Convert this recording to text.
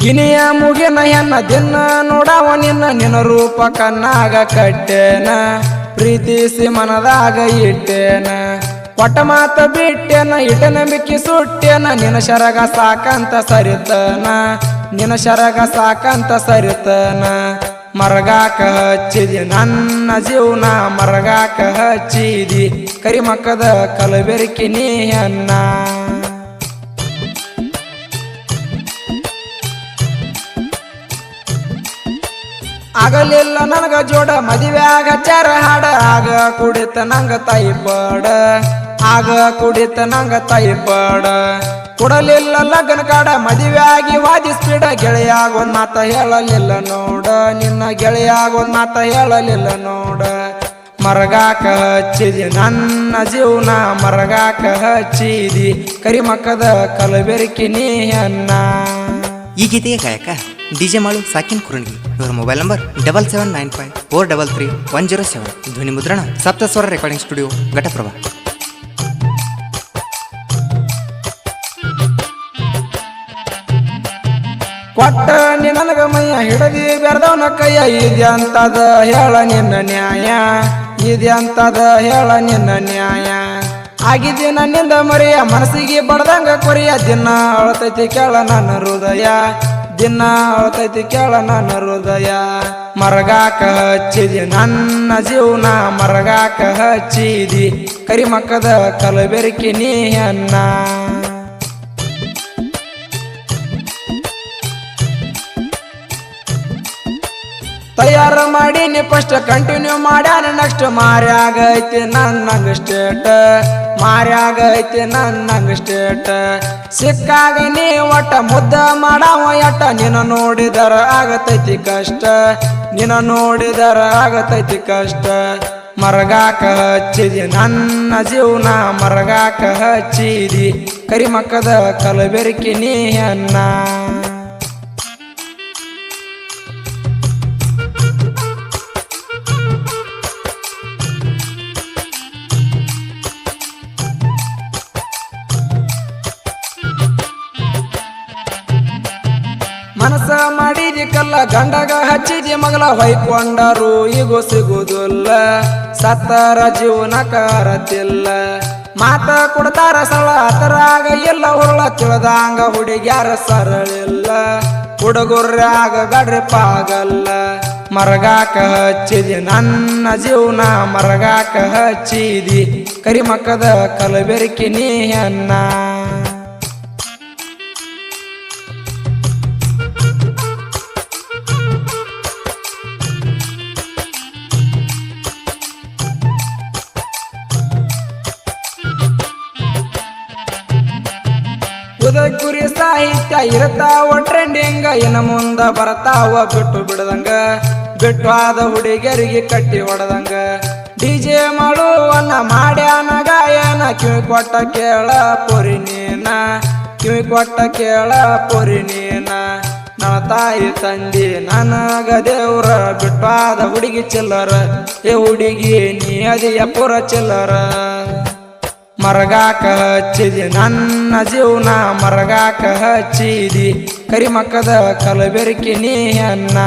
Guinea ಮುಗಿನ ಹೆಣ್ಣ ದಿನ ನೋಡವ ನಿನ್ನ ರೂಪ ಕಣ್ಣಾಗ ಕಟ್ಟೇನ ಪ್ರೀತಿಸಿ ಮನದಾಗ ಇಟ್ಟೇನ ಕೊಟ್ಟ ಮಾತ ಬಿಟ್ಟೇನ ಇಟ ನಂಬಿಕೆ ಸುಟ್ಟೇನ ನಿನ್ನ ಶರಗ ಸಾಕಂತ ಸರಿತನ ನಿನ್ನ ಶರಗ ಸಾಕಂತ ಸರಿತನ ಮರಗಾಕ ಹಚ್ಚಿದಿ ನನ್ನ ಜೀವನ ಮರಗಾಕ ಹಚ್ಚಿದಿ ಕರಿಮಕ್ಕದ ಕಲಬೆರಕಿ ನೀ ಅನ್ನ ಆಗಲಿಲ್ಲ ನನಗ ಜೋಡ ಮದುವೆಯಾಗ ಚಾರ ಹಾಡ ಆಗ ಕುಡಿತ ನಂಗ ತಾಯಿ ಪಡ ಆಗ ಕುಡಿತ ನಂಗ ತಾಯಿ ಪಡ ಕೊಡಲಿಲ್ಲ ಲಗ್ನ ಕಾಡ ಮದುವೆಯಾಗಿ ವಾದಿಸ್ಬಿಡ ಗೆಳೆಯಾಗ ಒಂದ್ ಮಾತ ಹೇಳಲಿಲ್ಲ ನೋಡ ನಿನ್ನ ಗೆಳೆಯಾಗ ಒಂದ್ ಮಾತ ಹೇಳಲಿಲ್ಲ ನೋಡ ಮರಗಾಕ ಹಚ್ಚಿದಿ ನನ್ನ ಜೀವನ ಮರಗಾಕ ಹಚ್ಚಿದಿ ಕರಿಮಕ್ಕದ ಕಲಬೆರಕಿ ನೀ ಅನ್ನ ಈ ಗೀತೆಗೆ ಗಾಯಕ ಡಿಜೆ ಮಾಳು ಸಾಕಿನ್ ಕುರುಣಗಿ ಇವರ ಮೊಬೈಲ್ ನಂಬರ್ 7795431107 ಧ್ವನಿ ಮುದ್ರಣ ಸಪ್ತಸ್ವರ ರೆಕಾರ್ಡಿಂಗ್ ಸ್ಟುಡಿಯೋ ಘಟಪ್ರಭಾ. ಕೊಟ್ಟ ನೀ ನನಗ ಮೈಯ ಹಿಡದಿ ಬೆರೆದವನ ಕೈಯ ಇದೆ ಅಂತದ ಹೇಳ ನಿನ್ನ ನ್ಯಾಯ ಇದೆ ಅಂತದ ಹೇಳ ನಿನ್ನ ನ್ಯಾಯ ಆಗಿದ್ದೆ ನನ್ನಿಂದ ಮರೆಯ ಮನಸ್ಸಿಗೆ ಬಡ್ದಂಗ ಕೊರಿಯ ದಿನ ಅಳತೈತಿ ಕೇಳ ನನ್ನ ಹೃದಯ ದಿನ ಅಳತೈತಿ ಕೇಳ ನನ್ನ ಹೃದಯ ಮರಗಾಕ ಹಚ್ಚಿದಿ ನನ್ನ ಜೀವನ ಮರಗಾಕ ಹಚ್ಚಿದಿ ಕರಿಮಕ್ಕದ ಕಲಬೆರಕಿ ನೀ ಅನ್ನ ತಯಾರು ಮಾಡೀನಿ ಫಸ್ಟ್ ಕಂಟಿನ್ಯೂ ಮಾಡ್ಯಾನ ನೆಕ್ಸ್ಟ್ ಮಾರ್ಯಾಗೈತಿ ನನ್ನಂಗ ಸ್ಟೇಟ್ ಮಾರ್ಯಾಗೈತಿ ನನ್ನಂಗ ಸ್ಟೇಟ್ ಸಿಕ್ಕಾಗ ನೀ ಒಟ್ಟ ಮುದ್ದ ಮಾಡವ ಎಟ್ಟ ನಿನ್ನ ನೋಡಿದರ ಆಗತೈತಿ ಕಷ್ಟ ನಿನ್ನ ನೋಡಿದರ ಆಗತೈತಿ ಕಷ್ಟ ಮರಗಾಕ ಹಚ್ಚಿದಿ ನನ್ನ ಜೀವನ ಮರಗಾಕ ಹಚ್ಚಿದಿ ಕರಿಮಕ್ಕದ ಕಲಬೆರಕಿ ನೀ ಅನ್ನ ಮನಸ ಮಾಡಿದಿ ಕಲ್ಲ ಗಂಡಗ ಹಚ್ಚಿದಿ ಮಗಲ ಹೊಯ್ಕೊಂಡರು ಈಗೂ ಸಿಗುದಿಲ್ಲ ಸತ್ತರ ಜೀವನಕಾರತಿಲ್ಲ ಮಾತ ಕೊಡ್ತಾರ ಸಳ ಅದರಾಗ ಎಲ್ಲ ಹುರುಳ ತಿಳಿದಂಗ ಹುಡುಗ್ಯಾರ ಸರಳಿಲ್ಲ ಹುಡುಗರ್ಯಾಗ ಗಡ್ರಿ ಪಾಗಲ್ಲ ಮರಗಾಕ ಹಚ್ಚಿದಿ ನನ್ನ ಜೀವನ ಮರಗಾಕ ಹಚ್ಚಿದಿ ಕರಿಮಕ್ಕದ ಕಲಬೆರಕಿ ನೀ ಅನ್ನ ಗುರಿ ಸಾಹಿತ್ಯ ಇರ್ತಾವ ಟ್ರೆಂಡಿಂಗ ಇನ್ನು ಮುಂದ ಬರ್ತಾವ ಬಿಟ್ಟು ಬಿಡದಂಗ ಬಿಟ್ಟು ಆದ ಹುಡುಗಿಯರಿಗೆ ಕಟ್ಟಿ ಹೊಡೆದಂಗ ಡಿಜೆ ಮಾಡುವನ್ನ ಮಾಡ್ಯಾನ ಗಾಯನ ಕಿವಿ ಕೊಟ್ಟ ಕೇಳ ಪೊರಿ ನೀನ ಕಿವಿ ಕೊಟ್ಟ ಕೇಳ ಪೊರಿ ನೀನ ನನ್ನ ತಾಯಿ ತಂದಿ ನನಗ ದೇವ್ರ ಬಿಟ್ಟು ಆದ ಹುಡುಗಿ ಚಿಲ್ಲರ ಏ ಹುಡುಗಿ ನೀ ಅದಿಯ ಪುರ ಚಿಲ್ಲರ ಮರಗಾಕ ಹಚ್ಚಿದಿ ನನ್ನ ಜೀವನ ಮರಗಾಕ ಹಚ್ಚಿದಿ ಕರಿಮಕ್ಕದ ಕಲಬೆರಕಿ ನೀ ಅನ್ನ